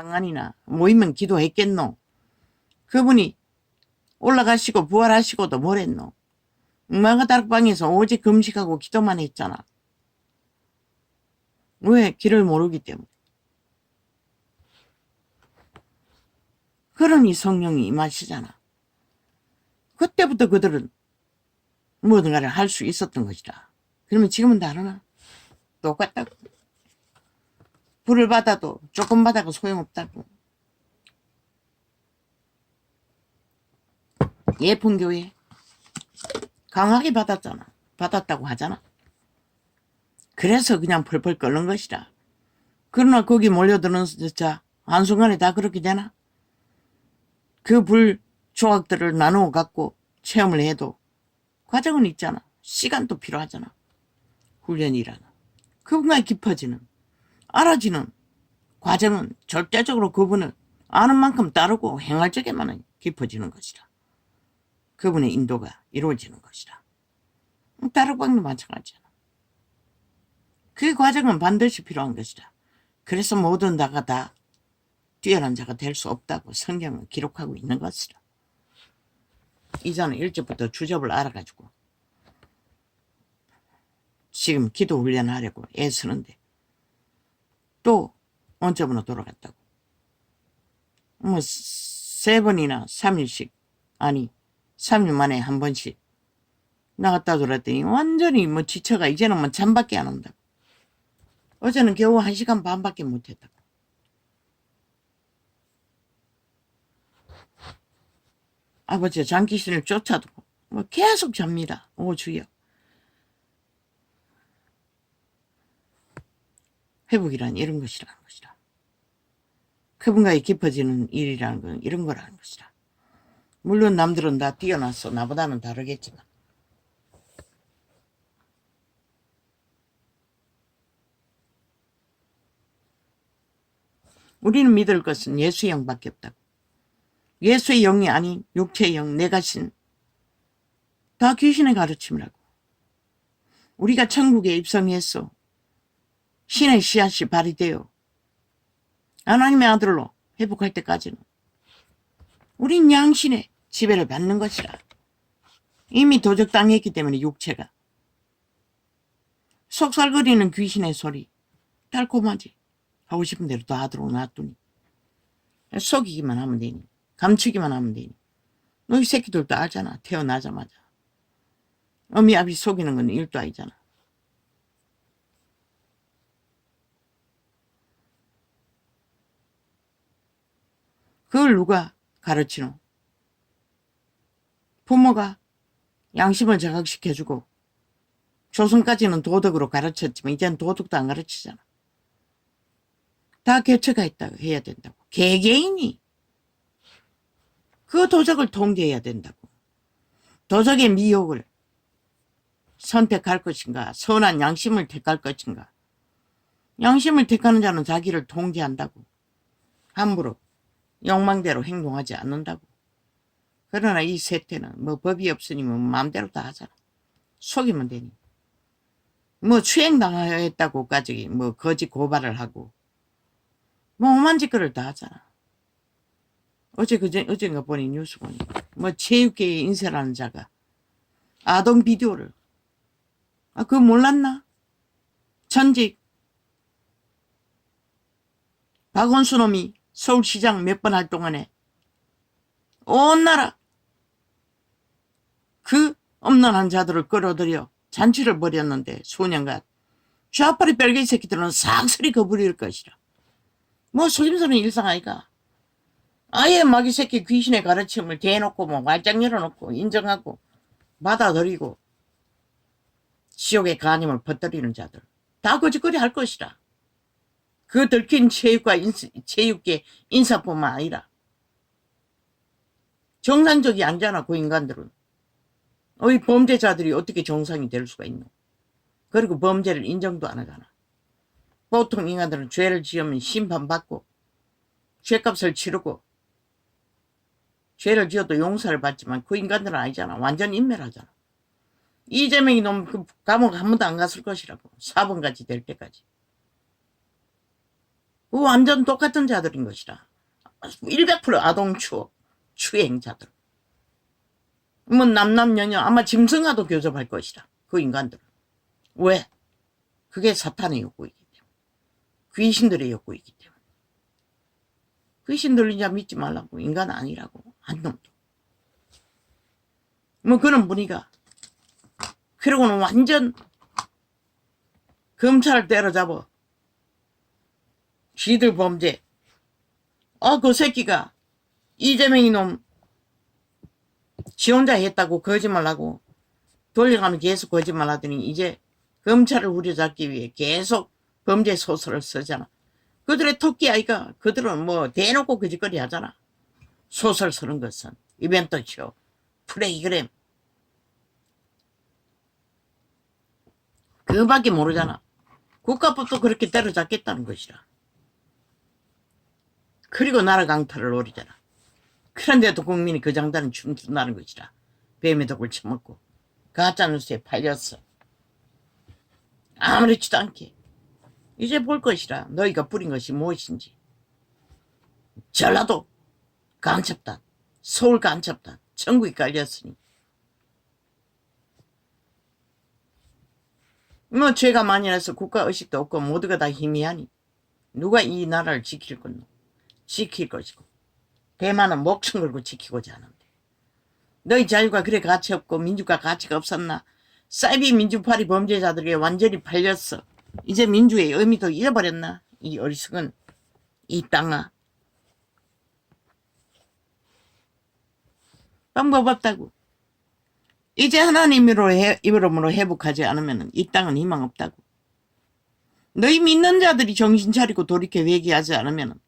장관이나 모이면 기도했겠노? 그분이 올라가시고 부활하시고도 뭘 했노? 응마가다락방에서 오직 금식하고 기도만 했잖아. 왜? 길을 모르기 때문에. 그러니 성령이 임하시잖아. 그때부터 그들은 뭐든가를 할 수 있었던 것이다. 그러면 지금은 다르나? 똑같다고. 불을 받아도 조금 받아도 소용없다고. 예쁜 교회 강하게 받았잖아. 받았다고 하잖아. 그래서 그냥 펄펄 끓는 것이다. 그러나 거기 몰려드는 자 한순간에 다 그렇게 되나? 그 불 조각들을 나누어 갖고 체험을 해도 과정은 있잖아. 시간도 필요하잖아. 훈련이라는. 그분과 깊어지는 알아지는 과정은 절대적으로 그분을 아는 만큼 따르고 행할 적에만 깊어지는 것이다. 그분의 인도가 이루어지는 것이다. 다락방도 마찬가지잖아. 그 과정은 반드시 필요한 것이다. 그래서 모든 자가 다 뛰어난 자가 될 수 없다고 성경은 기록하고 있는 것이다. 이자는 1절부터 주접을 알아가지고 지금 기도 훈련하려고 애쓰는데 또 원점으로 돌아갔다고. 뭐 3번이나 3일씩 아니 3일 만에 한 번씩 나갔다 들었더니 완전히 뭐 지쳐가 이제는 뭐 잠밖에 안 온다고. 어제는 겨우 1시간 반밖에 못했다고. 아버지 장귀신을 쫓아도 뭐 계속 잡니다. 오 주여. 회복이란 이런 것이라는 것이다. 그분과의 깊어지는 일이라는 건 이런 거라는 것이다. 물론 남들은 다 뛰어났어. 나보다는 다르겠지만. 우리는 믿을 것은 예수의 영밖에 없다고. 예수의 영이 아닌 육체의 영, 내가 신, 다 귀신의 가르침이라고. 우리가 천국에 입성했어. 신의 씨앗이 발휘되어 하나님의 아들로 회복할 때까지는 우린 양신의 지배를 받는 것이라. 이미 도적당했기 때문에 육체가. 속살거리는 귀신의 소리 달콤하지. 하고 싶은 대로 다 들어놔두니. 속이기만 하면 되니. 감추기만 하면 되니. 너희 새끼들도 알잖아. 태어나자마자. 어미 아비 속이는 건 일도 아니잖아. 그걸 누가 가르치노? 부모가 양심을 자각시켜주고 조선까지는 도덕으로 가르쳤지만 이제는 도덕도 안 가르치잖아. 다 개처가 있다고 해야 된다고. 개개인이 그 도적을 통제해야 된다고. 도적의 미혹을 선택할 것인가, 선한 양심을 택할 것인가. 양심을 택하는 자는 자기를 통제한다고. 함부로 욕망대로 행동하지 않는다고. 그러나 이 세태는 뭐 법이 없으니 뭐 마음대로 다 하잖아. 속이면 되니. 뭐 추행당했다고까지 뭐 거짓 고발을 하고 뭐 오만 짓거리를 다 하잖아. 어젠가 보니 뉴스 보니 뭐 체육계의 인사라는 자가 아동 비디오를 그거 몰랐나? 전직 박원순 놈이 서울시장 몇 번 할 동안에 온 나라 그 엄난한 자들을 끌어들여 잔치를 벌였는데 소년간 좌파리 별개 새끼들은 싹쓸이 거부릴 것이라. 뭐 속임수는 일상 아이가. 아예 마귀 새끼 귀신의 가르침을 대놓고 뭐 말짱 열어놓고 인정하고 받아들이고 지옥의 간임을 퍼뜨리는 자들 다 거짓거리 할 것이라. 그 들킨 체육계 인사뿐만 아니라 정상적이 아니잖아. 그 인간들은. 이 범죄자들이 어떻게 정상이 될 수가 있노? 그리고 범죄를 인정도 안 하잖아. 보통 인간들은 죄를 지으면 심판받고 죄값을 치르고 죄를 지어도 용서를 받지만 그 인간들은 아니잖아. 완전 인멸하잖아. 이재명이 놈 그 감옥 한 번도 안 갔을 것이라고. 4번까지 될 때까지. 완전 똑같은 자들인 것이라. 100% 아동추억, 추행자들. 뭐 남남녀녀 아마 짐승과도 교접할 것이라. 그 인간들. 왜? 그게 사탄의 욕구이기 때문에. 귀신들의 욕구이기 때문에. 귀신 들린 자 믿지 말라고. 인간 아니라고. 한 놈도. 뭐 그런 분위기가. 그러고는 완전 검찰을 때려잡아. 쥐들 범죄. 그 새끼가 이재명 이놈 지 혼자 했다고 거짓말하고 돌려가면 계속 거짓말하더니 이제 검찰을 후려잡기 위해 계속 범죄 소설을 쓰잖아. 그들의 토끼 아이가 그들은 뭐 대놓고 거짓거리 하잖아. 소설 쓰는 것은 이벤트쇼, 프레이그램 그거밖에 모르잖아. 국가법도 그렇게 때려잡겠다는 것이라. 그리고 나라 강탈을 노리잖아. 그런데도 국민이 그 장단은 춤춘다는 것이라. 뱀의 독을 처먹고 가짜뉴스에 팔렸어. 아무렇지도 않게. 이제 볼 것이라. 너희가 뿌린 것이 무엇인지. 전라도 간첩단, 서울 간첩단, 전국이 깔렸으니. 뭐 죄가 많이 나서 국가의식도 없고 모두가 다 희미하니 누가 이 나라를 지킬 건노. 지킬 것이고 대만은 목숨 걸고 지키고자 하는데 너희 자유가 그래 가치 없고 민주가 가치가 없었나. 사이비 민주파리 범죄자들에게 완전히 팔렸어. 이제 민주의 의미도 잃어버렸나. 이 어리석은 이 땅아. 방법 없다고. 이제 하나님으로 이름으로 회복하지 않으면 이 땅은 희망 없다고. 너희 믿는 자들이 정신 차리고 돌이켜 회개하지 않으면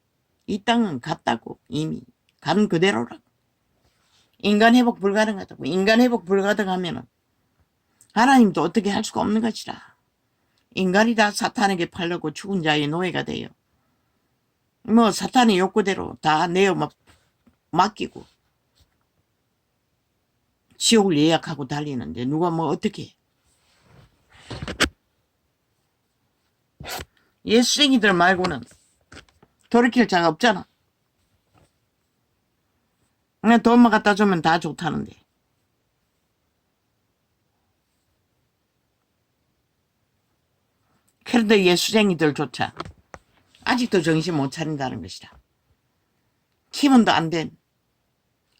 이 땅은 갔다고. 이미 간 그대로라고. 인간 회복 불가능하다고. 인간 회복 불가능하면 하나님도 어떻게 할 수가 없는 것이라. 인간이 다 사탄에게 팔려고 죽은 자의 노예가 돼요. 뭐 사탄의 욕구대로 다 내어 맡기고 지옥을 예약하고 달리는데 누가 뭐 어떻게 해. 예수쟁이들 말고는 돌이킬 자가 없잖아. 그냥 돈만 갖다 주면 다 좋다는데. 그런데 예수쟁이들조차 아직도 정신 못 차린다는 것이다. 기본도 안 된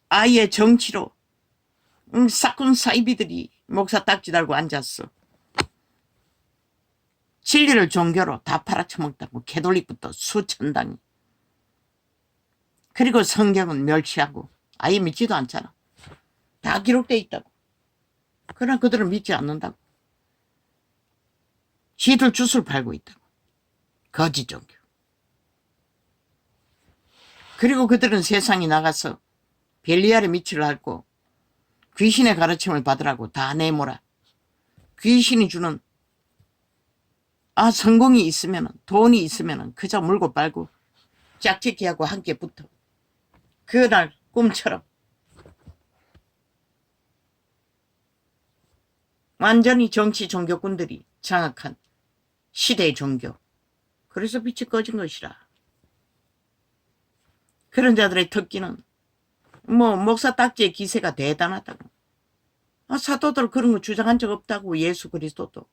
아예 정치로 사꾼 사이비들이 목사 딱지 달고 앉았어. 진리를 종교로 다 팔아쳐먹다고. 개돌릭부터 수천당이. 그리고 성경은 멸치하고 아예 믿지도 않잖아. 다 기록돼 있다고. 그러나 그들은 믿지 않는다고. 지들 주술 팔고 있다고. 거짓 종교. 그리고 그들은 세상에 나가서 벨리알의 미치를 앓고 귀신의 가르침을 받으라고 다 내모라. 귀신이 주는 성공이 있으면 돈이 있으면 그저 물고 빨고 짝짓기하고 함께 붙어. 그날 꿈처럼 완전히 정치 종교꾼들이 장악한 시대의 종교. 그래서 빛이 꺼진 것이라. 그런 자들의 특기는 뭐 목사 딱지의 기세가 대단하다고. 사도들 그런 거 주장한 적 없다고. 예수 그리스도도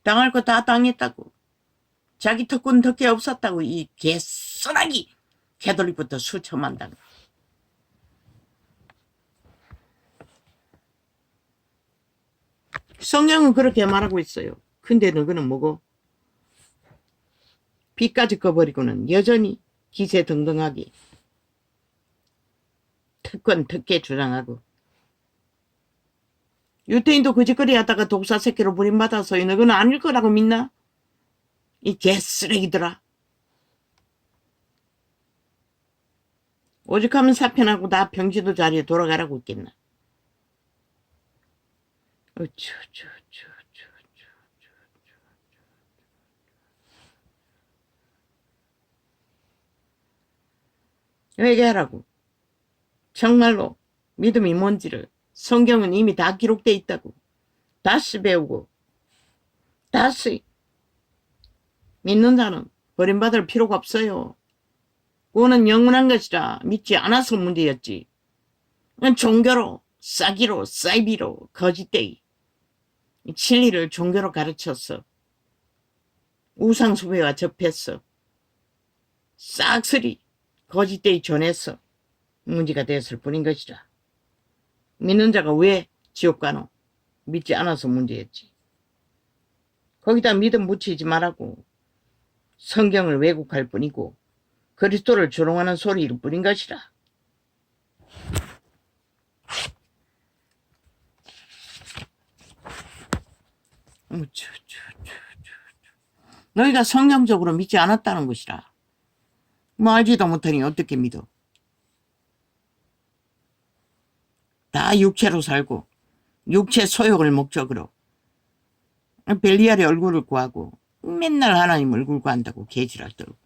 당할 거 다 당했다고. 자기 특권 덕게 없었다고. 이 개쓰라기 개돌릭부터 수천만 당. 성경은 그렇게 말하고 있어요. 근데 너희는 뭐고? 빚까지 꺼버리고는 여전히 기세등등하게 특권 특혜 주장하고. 유태인도 거짓거리 하다가 독사 새끼로 부림받아서 너희는 아닐 거라고 믿나? 이 개쓰레기들아. 오죽하면 사편하고 다 병지도 자리에 돌아가라고 있겠나. 회개하라고. 정말로 믿음이 뭔지를 성경은 이미 다 기록돼 있다고. 다시 배우고 다시 믿는 자는 버림받을 필요가 없어요. 그거는 영원한 것이라 믿지 않아서 문제였지. 종교로, 싸기로, 사이비로, 거짓되이 진리를 종교로 가르쳤어. 우상숭배와 접했어. 싹쓸이 거짓되이 전했어. 문제가 됐을 뿐인 것이라. 믿는 자가 왜 지옥 가노? 믿지 않아서 문제였지. 거기다 믿음 묻히지 말라고 성경을 왜곡할 뿐이고 그리스도를 조롱하는 소리일 뿐인 것이라. 너희가 성경적으로 믿지 않았다는 것이라. 뭐 알지도 못하니 어떻게 믿어? 다 육체로 살고 육체 소욕을 목적으로 벨리알의 얼굴을 구하고 맨날 하나님 얼굴 구한다고 개지랄 떨고.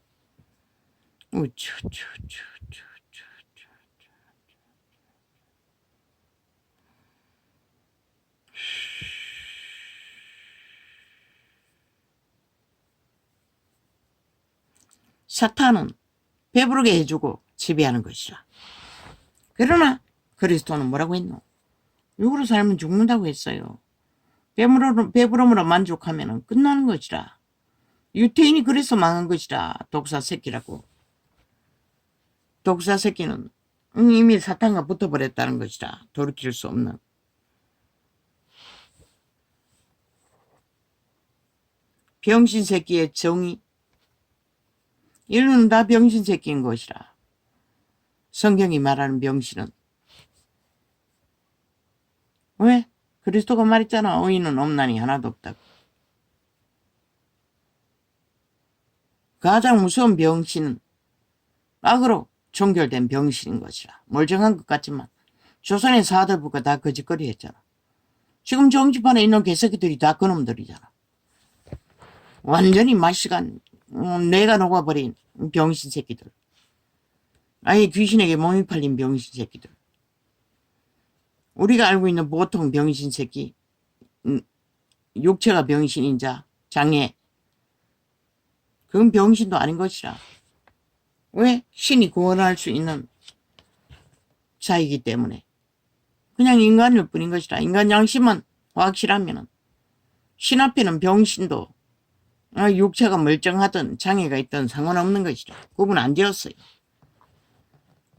사탄은 배부르게 해주고 지배하는 것이라. 그러나 그리스도는 뭐라고 했노? 육으로 살면 죽는다고 했어요. 배부름으로 만족하면 끝나는 것이라. 유태인이 그래서 망한 것이라. 독사 새끼라고. 독사 새끼는 이미 사탄과 붙어버렸다는 것이라. 돌이킬 수 없는. 병신 새끼의 정의. 인류는 다 병신 새끼인 것이라. 성경이 말하는 병신은 왜? 그리스도가 말했잖아. 의인은 없나니 하나도 없다고. 가장 무서운 병신은 악으로 종결된 병신인 것이라. 멀쩡한 것 같지만 조선의 사대부가 다 거짓거리 했잖아. 지금 정치판에 있는 개새끼들이 다 그놈들이잖아. 완전히 맛시간 뇌가 녹아버린 병신 새끼들. 아예 귀신에게 몸이 팔린 병신 새끼들. 우리가 알고 있는 보통 병신 새끼, 육체가 병신인 자, 장애, 그건 병신도 아닌 것이라. 왜? 신이 구원할 수 있는 자이기 때문에. 그냥 인간일 뿐인 것이라. 인간 양심은 확실하면 신 앞에는 병신도 육체가 멀쩡하든 장애가 있든 상관없는 것이라. 구분 안 지었어요.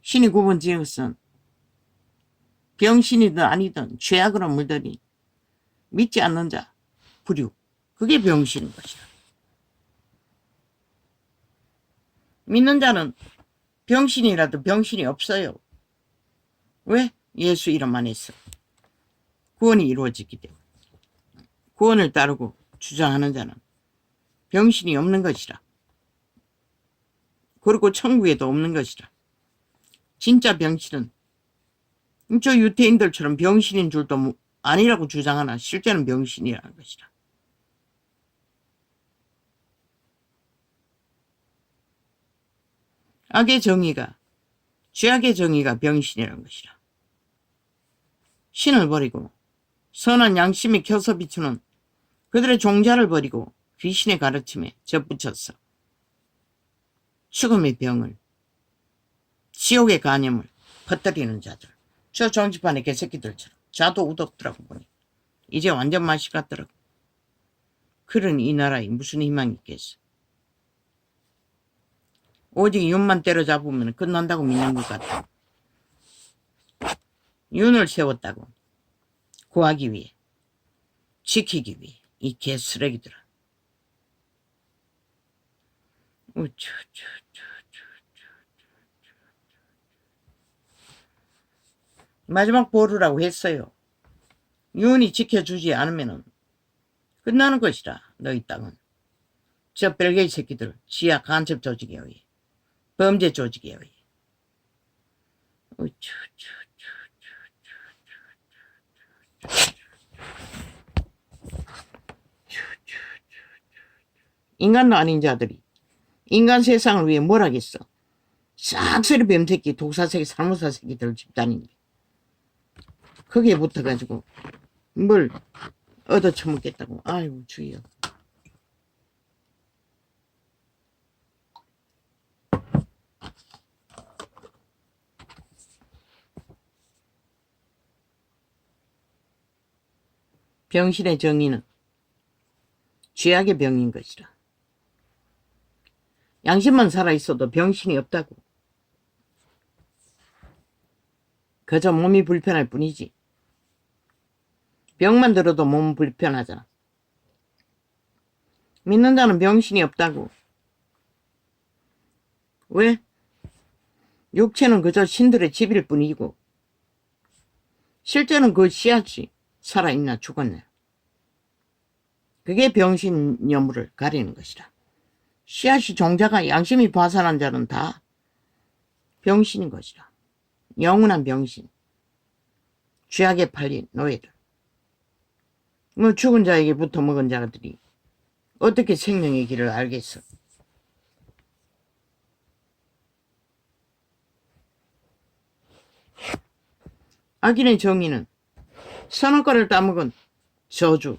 신이 구분 지은 것은 병신이든 아니든 죄악으로 물들인 믿지 않는 자, 불육. 그게 병신인 것이라. 믿는 자는 병신이라도 병신이 없어요. 왜? 예수 이름 안에서 구원이 이루어지기 때문에. 구원을 따르고 주장하는 자는 병신이 없는 것이라. 그리고 천국에도 없는 것이라. 진짜 병신은 저 유태인들처럼 병신인 줄도 아니라고 주장하나 실제는 병신이라는 것이라. 악의 정의가, 죄악의 정의가 병신이라는 것이라. 신을 버리고 선한 양심이 켜서 비추는 그들의 종자를 버리고 귀신의 가르침에 접붙였어. 죽음의 병을, 지옥의 간염을 퍼뜨리는 자들. 저 정치판의 개새끼들처럼 자도 우덥더라고 보니. 이제 완전 맛이 갔더라고. 그러니 이 나라에 무슨 희망이 있겠어. 오직 윤만 때려잡으면 끝난다고 믿는 것 같아. 윤을 세웠다고 구하기 위해, 지키기 위해 이 개쓰레기들아. 마지막 보루라고 했어요. 윤이 지켜주지 않으면 끝나는 것이라. 너희 땅은 저 벨게이 새끼들 지하 간첩 조직에 의해, 범죄 조직에 의해. 인간도 아닌 자들이 인간 세상을 위해 뭘 하겠어. 싹쓸이 뱀새끼, 독사새끼, 살모사 새끼들 집단인데 거기에 붙어가지고 뭘 얻어쳐먹겠다고. 아이고 주여. 병신의 정의는 죄악의 병인 것이라. 양심만 살아있어도 병신이 없다고. 그저 몸이 불편할 뿐이지. 병만 들어도 몸은 불편하잖아. 믿는 자는 병신이 없다고. 왜? 육체는 그저 신들의 집일 뿐이고 실제는 그 씨앗이 살아있나 죽었나. 그게 병신 여물을 가리는 것이라. 씨앗이 종자가 양심이 파산한 자는 다 병신인 것이라. 영원한 병신. 죄악에 팔린 노예들. 뭐 죽은 자에게 붙어 먹은 자들이 어떻게 생명의 길을 알겠어. 악인의 정의는 선악과를 따먹은 저주.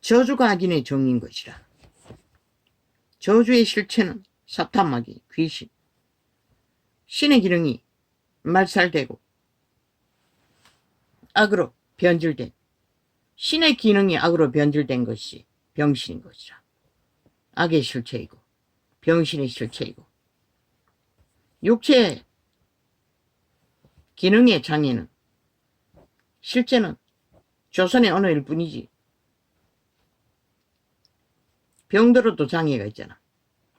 저주가 악인의 정의인 것이라. 저주의 실체는 사탄마귀, 귀신. 신의 기능이 말살되고 악으로 변질된, 신의 기능이 악으로 변질된 것이 병신인 것이라. 악의 실체이고 병신의 실체이고 육체의 기능의 장애는 실제는 조선의 언어일 뿐이지. 병들어도 장애가 있잖아.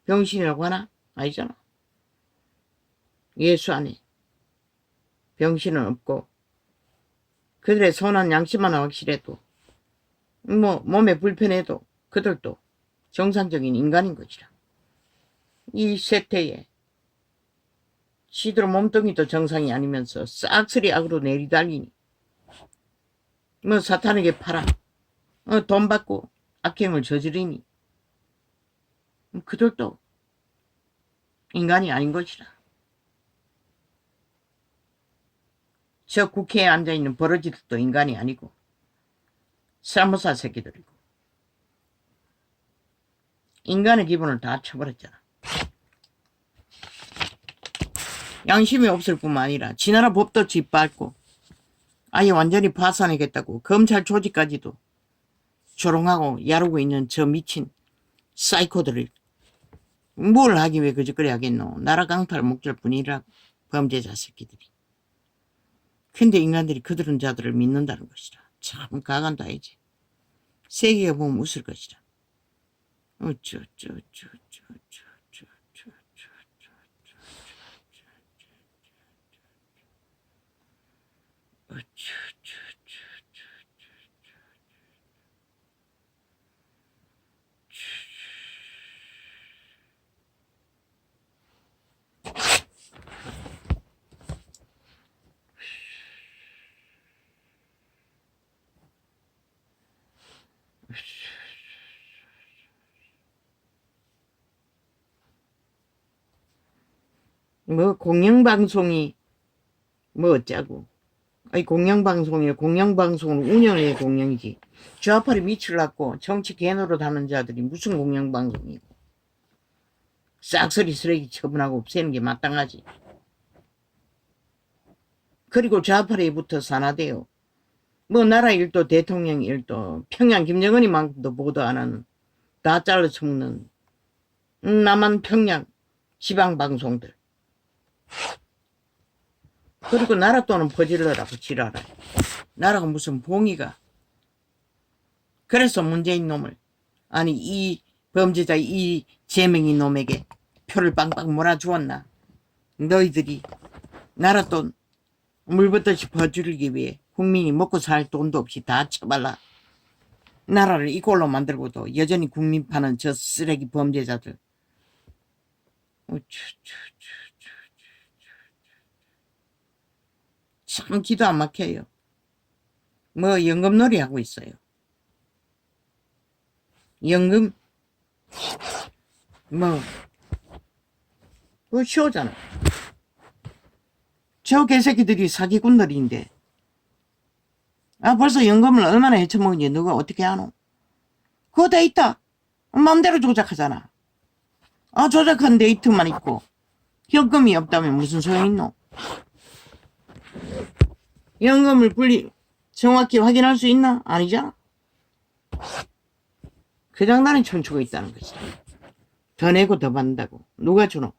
병신이라고 하나? 아니잖아. 예수 안에 병신은 없고 그들의 선한 양심만 확실해도 뭐 몸에 불편해도 그들도 정상적인 인간인 것이라. 이 세태에 지들 몸뚱이도 정상이 아니면서 싹쓸이 악으로 내리달리니 뭐 사탄에게 팔아 돈 받고 악행을 저지르니 그들도 인간이 아닌 것이라. 저 국회에 앉아있는 버러지들도 인간이 아니고 사모사 새끼들이고 인간의 기본을 다 쳐버렸잖아. 양심이 없을 뿐만 아니라 지나라 법도 짓밟고 아예 완전히 파산하겠다고 검찰 조직까지도 조롱하고 야르고 있는 저 미친 사이코들을 뭘 하기 위해 그저거리 하겠노. 나라 강탈 목적 뿐이라. 범죄자 새끼들이. 근데 인간들이 그들은 자들을 믿는다는 것이라. 참 가간다 이제. 세계가 보면 웃을 것이라. 뭐 공영방송이 뭐 어쩌고. 아니 공영방송이야. 공영방송은 운영의 공영이지. 좌파리 미칠라고 정치 개노릇 하는 자들이 무슨 공영방송이고. 싹쓸이 쓰레기 처분하고 없애는 게 마땅하지. 그리고 좌파리부터 산하대요. 뭐 나라 일도 대통령 일도 평양 김정은이만큼도 보도 안 하는 다 잘라 처먹는 남한 평양 지방방송들. 그리고 나라 돈은 퍼질러라고 지랄해. 나라가 무슨 봉이가. 그래서 문재인 놈을 아니 이 범죄자 이 제명이 놈에게 표를 빵빵 몰아주었나. 너희들이 나라 돈 물붓듯이 퍼주기 위해 국민이 먹고 살 돈도 없이 다 쳐발라. 나라를 이꼴로 만들고도 여전히 국민 파는 저 쓰레기 범죄자들. 참 기도 안 막혀요. 뭐 연금놀이 하고 있어요. 연금 뭐 그거 쇼잖아. 저 개새끼들이 사기꾼들인데 벌써 연금을 얼마나 헤쳐먹은지 누가 어떻게 아노? 그거 다 있다. 마음대로 조작하잖아. 조작한 데이터만 있고 현금이 없다면 무슨 소용 있노? 연금을 정확히 확인할 수 있나? 아니잖아. 그 장난에 춤추고 있다는 것이다. 더 내고 더 받는다고. 누가 주노?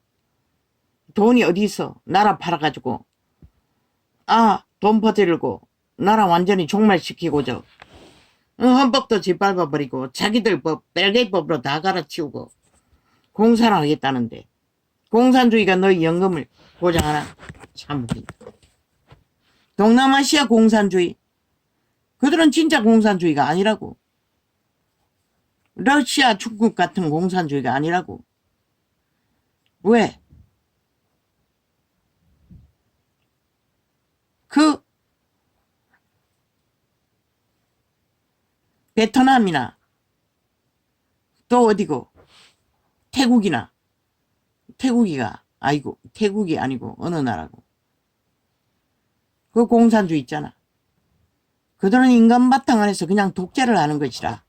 돈이 어디 있어? 나라 팔아가지고 돈 퍼뜨리고 나라 완전히 종말시키고저 헌법도 짓밟아버리고 자기들 법 뺄개법으로 다 갈아치우고 공산을 하겠다는데 공산주의가 너희 연금을 보장하나? 참 웃긴다. 동남아시아 공산주의 그들은 진짜 공산주의가 아니라고. 러시아 중국 같은 공산주의가 아니라고. 왜? 그 베트남이나 또 어디고 태국이나 태국이 아니고 어느 나라고. 그 공산주의 있잖아. 그들은 인간 바탕 안에서 그냥 독재를 하는 것이라.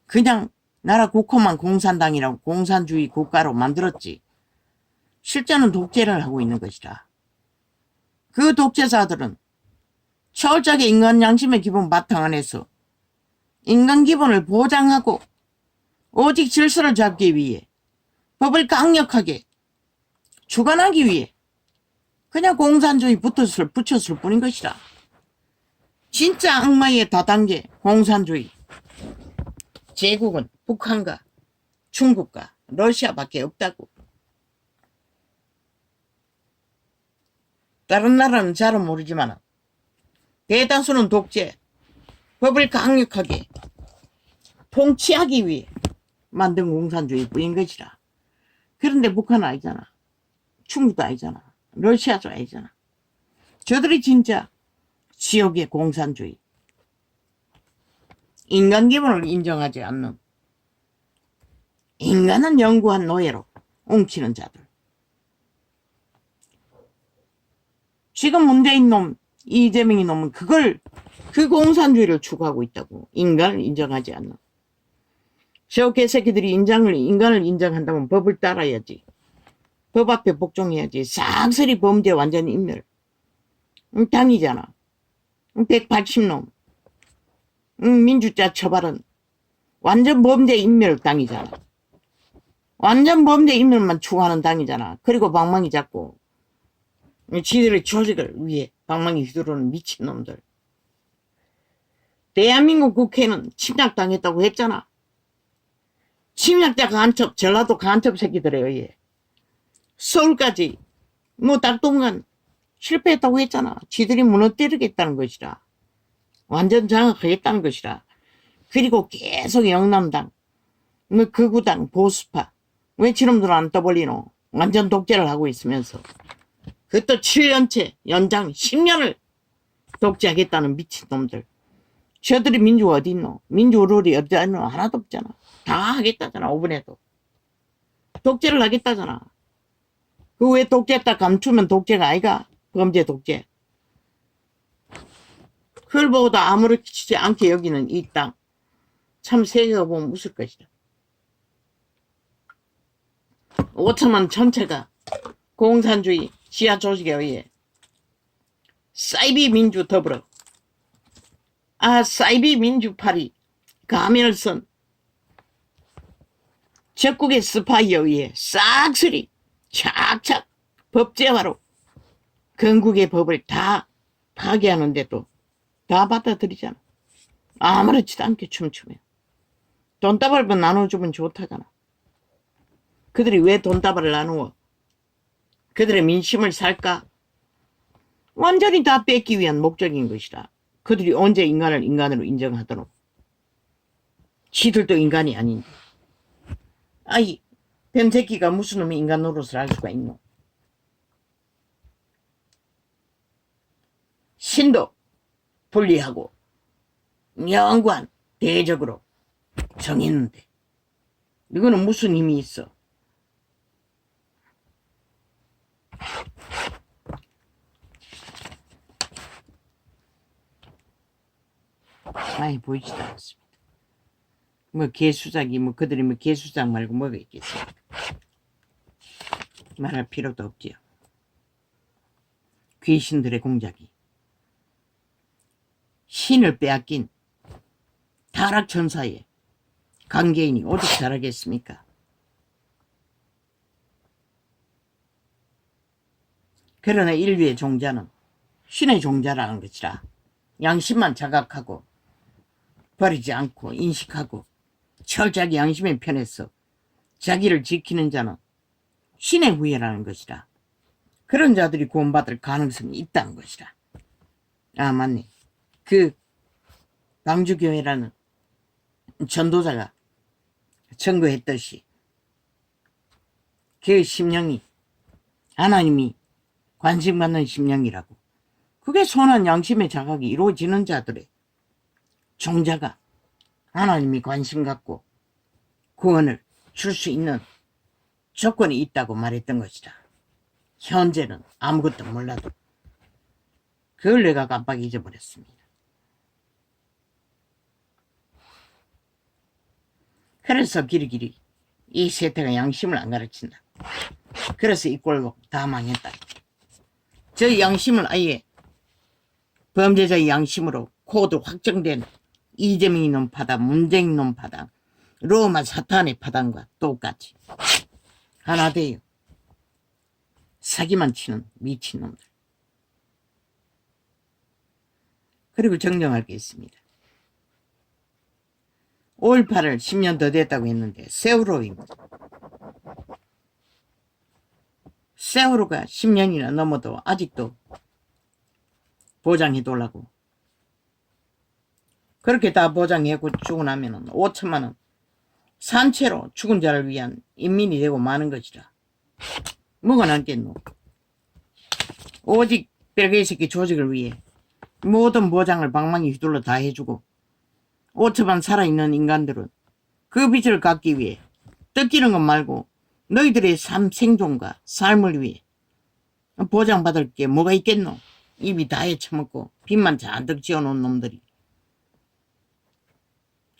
그냥 나라 국호만 공산당이라고 공산주의 국가로 만들었지. 실제는 독재를 하고 있는 것이라. 그 독재자들은 철저하게 인간 양심의 기본 바탕 안에서 인간 기본을 보장하고 오직 질서를 잡기 위해 법을 강력하게 주관하기 위해 그냥 공산주의 붙였을 뿐인 것이라. 진짜 악마의 다단계 공산주의 제국은 북한과 중국과 러시아밖에 없다고. 다른 나라는 잘은 모르지만 대다수는 독재, 법을 강력하게 통치하기 위해 만든 공산주의 뿐인 것이라. 그런데 북한은 아니잖아. 중국도 아니잖아. 러시아도 아니잖아. 저들이 진짜 지옥의 공산주의. 인간 기본을 인정하지 않는 인간은 영구한 노예로 웅키는 자들. 지금 문재인 놈, 이재명이 놈은 그 공산주의를 추구하고 있다고. 인간을 인정하지 않는. 저 개새끼들이 인간을 인정한다면 법을 따라야지. 법 앞에 복종해야지. 싹쓸이 범죄 완전 인멸. 당이잖아. 180놈. 민주자 처벌은 완전 범죄 인멸 당이잖아. 완전 범죄 인멸만 추구하는 당이잖아. 그리고 방망이 잡고 지들의 조직을 위해 방망이 휘두르는 미친놈들. 대한민국 국회는 침략당했다고 했잖아. 침략자 간첩, 전라도 간첩 새끼들에 의해 서울까지 닭동간 실패했다고 했잖아. 지들이 무너뜨리겠다는 것이라. 완전 장악하겠다는 것이라. 그리고 계속 영남당, 극우당, 보수파 왜 저놈들 안 떠벌리노? 완전 독재를 하고 있으면서 그것도 7년째 연장 10년을 독재하겠다는 미친놈들. 저들이 민주가 어디 있노? 민주 룰이 어디 있노? 하나도 없잖아. 다 하겠다잖아. 5분에도 독재를 하겠다잖아. 그 왜 독재 딱 감추면 독재가 아이가? 범죄 독재. 그걸 보고도 아무렇지 않게 여기는 이 땅. 참 세계가 보면 웃을 것이다. 5천만 전체가 공산주의 지하 조직에 의해 사이비 민주 더불어 사이비 민주파리 가면을 쓴 적국의 스파이에 의해 싹쓸이 착착 법제화로 건국의 법을 다 파괴하는데도 다 받아들이잖아. 아무렇지도 않게 춤추며 돈다발만 나눠주면 좋다잖아. 그들이 왜 돈다발을 나누어? 그들의 민심을 살까? 완전히 다 뺏기 위한 목적인 것이다. 그들이 언제 인간을 인간으로 인정하도록. 지들도 인간이 아닌데. 변새끼가 무슨 놈이 인간 노릇을 할 수가 있노? 신도 분리하고 영관 대적으로 정했는데 이거는 무슨 힘이 있어? 많이 보이지도 않습니다. 개수작이 그들이 개수작 말고 뭐가 있겠습니까? 말할 필요도 없지요. 귀신들의 공작이 신을 빼앗긴 타락천사의 강개인이 어떻게 잘하겠습니까? 그러나 인류의 종자는 신의 종자라는 것이라 양심만 자각하고 버리지 않고 인식하고 철저하게 양심의 편에서 자기를 지키는 자는 신의 후예라는 것이라. 그런 자들이 구원받을 가능성이 있다는 것이라. 아, 맞네. 그 방주교회라는 전도자가 증거했듯이 그 심령이 하나님이 관심받는 심령이라고. 그게 선한 양심의 자각이 이루어지는 자들의 종자가 하나님이 관심 갖고 구원을 줄 수 있는 조건이 있다고 말했던 것이다. 현재는 아무것도 몰라도 그걸 내가 깜빡 잊어버렸습니다. 그래서 길이길이 이 세태가 양심을 안 가르친다. 그래서 이 꼴로 다 망했다. 저 양심을 아예 범죄자의 양심으로 코드 확정된 이재명이 놈 파당, 문재인 놈 파당, 로마 사탄의 파당과 똑같이 하나 돼요. 사기만 치는 미친놈들. 그리고 정정할 게 있습니다. 5.18을 10년 더 됐다고 했는데 세월호입니다. 세월호가 10년이나 넘어도 아직도 보장해달라고. 그렇게 다 보장하고 죽고 나면 5천만 원 산채로 죽은 자를 위한 인민이 되고 마는 것이라. 뭐가 남겠노. 오직 별개의 새끼 조직을 위해 모든 보장을 방망이 휘둘러 다 해주고 5천만 살아있는 인간들은 그 빛을 갖기 위해 뜯기는 것 말고 너희들의 생존과 삶을 위해 보장받을 게 뭐가 있겠노. 입이 다 헤쳐먹고 빚만 잔뜩 지어놓은 놈들이.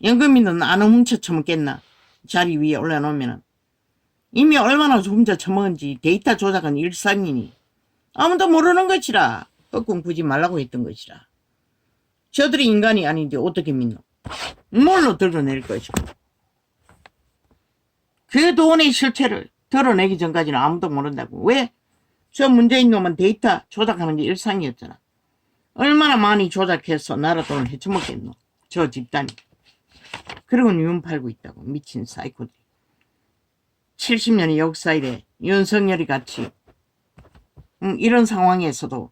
연금이는 안 훔쳐 처먹겠나. 자리 위에 올려놓으면 이미 얼마나 훔쳐 처먹은지 데이터 조작은 일상이니 아무도 모르는 것이라. 뻐꿍 부지 말라고 했던 것이라. 저들이 인간이 아닌데 어떻게 믿노. 뭘로 드러낼 것이고. 그 돈의 실체를 드러내기 전까지는 아무도 모른다고. 왜? 저 문재인 놈은 데이터 조작하는 게 일상이었잖아. 얼마나 많이 조작해서 나라 돈을 헤쳐먹겠노. 저 집단이. 그리고 윤 팔고 있다고. 미친 사이코들이. 70년의 역사 이래 윤석열이 같이 이런 상황에서도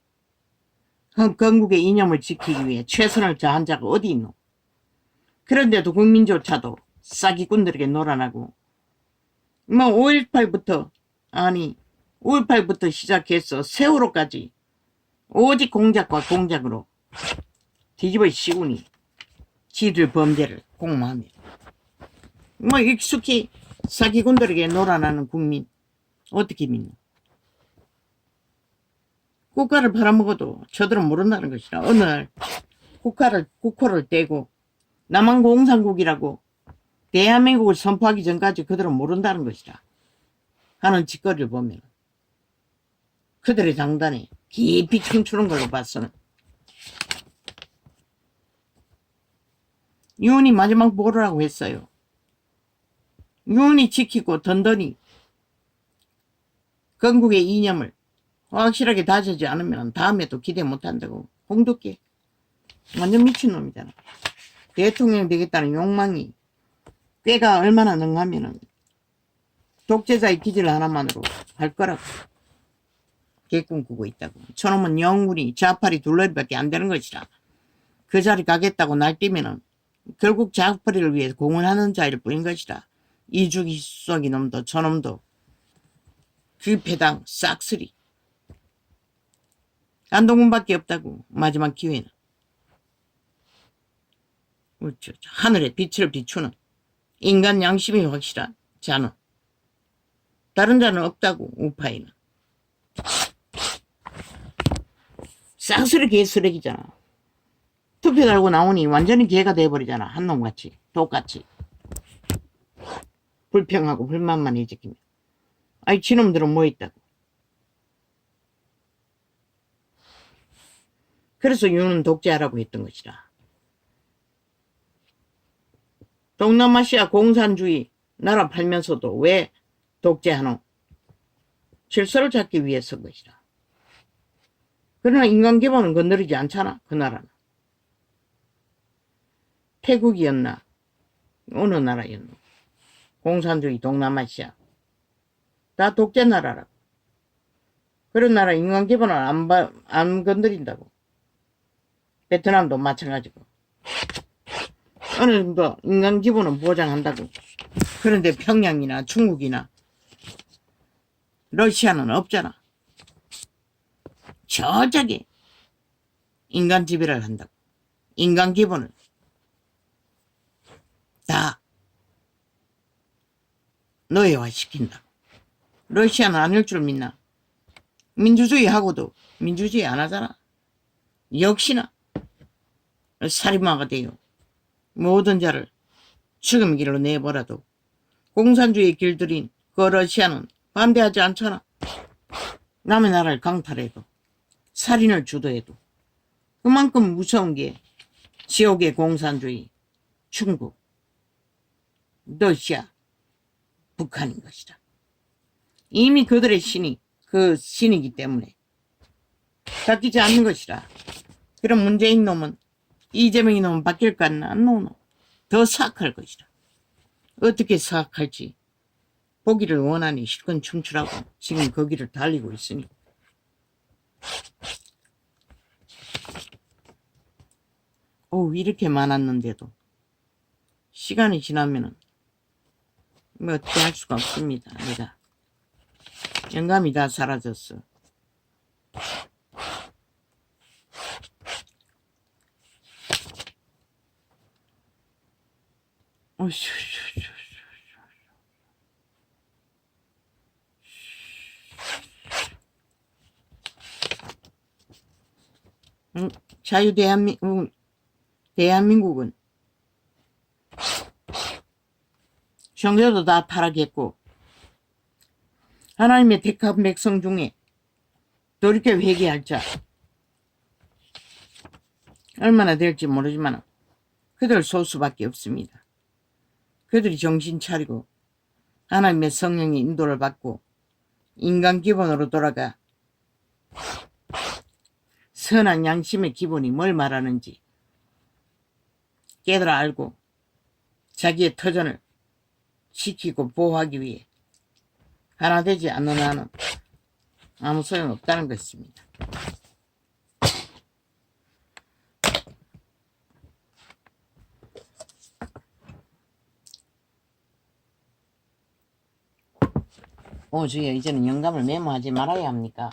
건국의 이념을 지키기 위해 최선을 다한 자가 어디 있노. 그런데도 국민조차도 싸기꾼들에게 놀아나고 5.18부터 5.18부터 시작해서 세월호까지 오직 공작과 공작으로 뒤집어 씌우니 지들 범죄를 공모합니다. 익숙히 사기꾼들에게 놀아나는 국민 어떻게 믿노. 국가를 팔아먹어도 저들은 모른다는 것이라. 어느 날 국호를 떼고 남한공산국이라고 대한민국을 선포하기 전까지 그들은 모른다는 것이라 하는 짓거리를 보면 그들의 장단에 깊이 춤추는 걸로 봐서는 윤이 마지막 보루라고 했어요. 윤이 지키고 든든히 건국의 이념을 확실하게 다지지 않으면 다음에도 기대 못한다고. 홍두깨 완전 미친놈이잖아. 대통령 되겠다는 욕망이 꾀가 얼마나 능하면은 독재자의 기질 하나만으로 할 거라고 개꿈 꾸고 있다고. 저놈은 영군이 좌팔이 둘러리밖에 안 되는 것이라. 그 자리 가겠다고 날뛰면은 결국 좌팔이를 위해 공헌하는 자일 뿐인 것이라. 이주기 수석이 놈도 저놈도 그 배당 싹쓸이 안동군밖에 없다고. 마지막 기회는 하늘에 빛을 비추는 인간 양심이 확실한 자는 다른 자는 없다고. 우파에는 싹쓸이 개쓰레기잖아. 투표 달고 나오니 완전히 개가 돼버리잖아. 한놈같이 똑같이 불평하고 불만만 일으키면. 아이 지놈들은 뭐 있다고. 그래서 윤은 독재하라고 했던 것이라. 동남아시아 공산주의 나라 팔면서도 왜 독재하노? 질서를 찾기 위해서 것이라. 그러나 인간 기본은 건드리지 않잖아. 그 나라는. 태국이었나 어느 나라였나. 공산주의 동남아시아. 다 독재 나라라고. 그런 나라 인간 기본을 안 건드린다고. 베트남도 마찬가지고. 어느 정도 인간 기본은 보장한다고. 그런데 평양이나 중국이나 러시아는 없잖아. 저쪽에 인간 지배를 한다고. 인간 기본을 다 노예화시킨다고. 러시아는 아닐 줄 믿나? 민주주의하고도 민주주의 안 하잖아. 역시나 살인마가 돼요. 모든 자를 죽음의 길로 내버려도 공산주의 길들인 그 러시아는 반대하지 않잖아. 남의 나라를 강탈해도 살인을 주도해도 그만큼 무서운 게 지옥의 공산주의 중국, 러시아, 북한인 것이다. 이미 그들의 신이 그 신이기 때문에 바뀌지 않는 것이라. 그럼 문재인 놈은 이재명이 놈은 바뀔 것 같나? 노노. 더 사악할 것이라. 어떻게 사악할지 보기를 원하니 실컷 춤추라고 지금 거기를 달리고 있으니. 이렇게 많았는데도 시간이 지나면은 뭐 어떻게 할 수가 없습니다. 내가 영감이 다 사라졌어. 대한민국은 종교도 다 타락했고 하나님의 택한 백성 중에 돌이켜 회개할 자 얼마나 될지 모르지만 그들 소수밖에 없습니다. 그들이 정신 차리고 하나님의 성령의 인도를 받고 인간 기본으로 돌아가 선한 양심의 기본이 뭘 말하는지 깨달아 알고 자기의 터전을 지키고 보호하기 위해 하나 되지 않는 한은 아무 소용없다는 것입니다. 주여, 이제는 영감을 메모하지 말아야 합니까?